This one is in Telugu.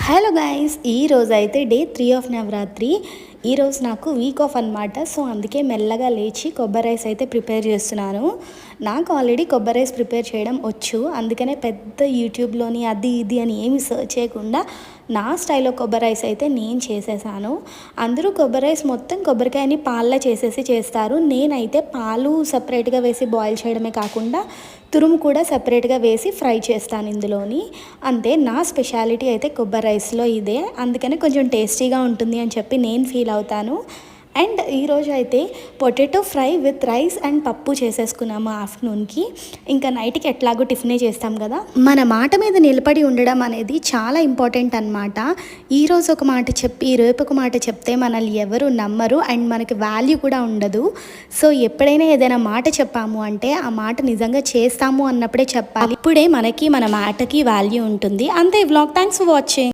హలో గైస్, ఈరోజు అయితే డే 3 ఆఫ్ నవరాత్రి. ఈరోజు నాకు వీక్ ఆఫ్ అనమాట. సో అందుకే మెల్లగా లేచి కొబ్బరి రైస్ అయితే ప్రిపేర్ చేస్తున్నాను. నాకు ఆల్రెడీ కొబ్బరి రైస్ ప్రిపేర్ చేయడం వచ్చు. అందుకనే పెద్ద యూట్యూబ్లోని అది ఇది అని ఏమి సర్చ్ చేయకుండా నా స్టైల్లో కొబ్బరి రైస్ అయితే నేను చేసేసాను. అందరూ కొబ్బరి రైస్ మొత్తం కొబ్బరికాయని పాల్లో చేస్తారు. నేనైతే పాలు సపరేట్గా వేసి బాయిల్ చేయడమే కాకుండా తురుము కూడా సపరేట్గా వేసి ఫ్రై చేస్తాను ఇందులోని. అంతే, నా స్పెషాలిటీ అయితే కొబ్బరి రైస్లో ఇదే. అందుకని కొంచెం టేస్టీగా ఉంటుంది అని చెప్పి నేను ఫీల్ అవుతాను. అండ్ ఈరోజు అయితే potato fry with rice and పప్పు చేసేసుకున్నాము ఆఫ్టర్నూన్కి. ఇంకా నైట్కి ఎట్లాగో టిఫినే చేస్తాం కదా. మన మాట మీద నిలబడి ఉండడం అనేది చాలా ఇంపార్టెంట్ అనమాట. ఈరోజు ఒక మాట చెప్పి రేపు ఒక మాట చెప్తే మనల్ని ఎవరు నమ్మరు అండ్ మనకి వాల్యూ కూడా ఉండదు. సో ఎప్పుడైనా ఏదైనా మాట చెప్పాము అంటే ఆ మాట నిజంగా చేస్తాము అన్నప్పుడే చెప్పాలి. ఇప్పుడే మనకి మన మాటకి వాల్యూ ఉంటుంది. అంతే, వ్లాగ్. Thanks for watching.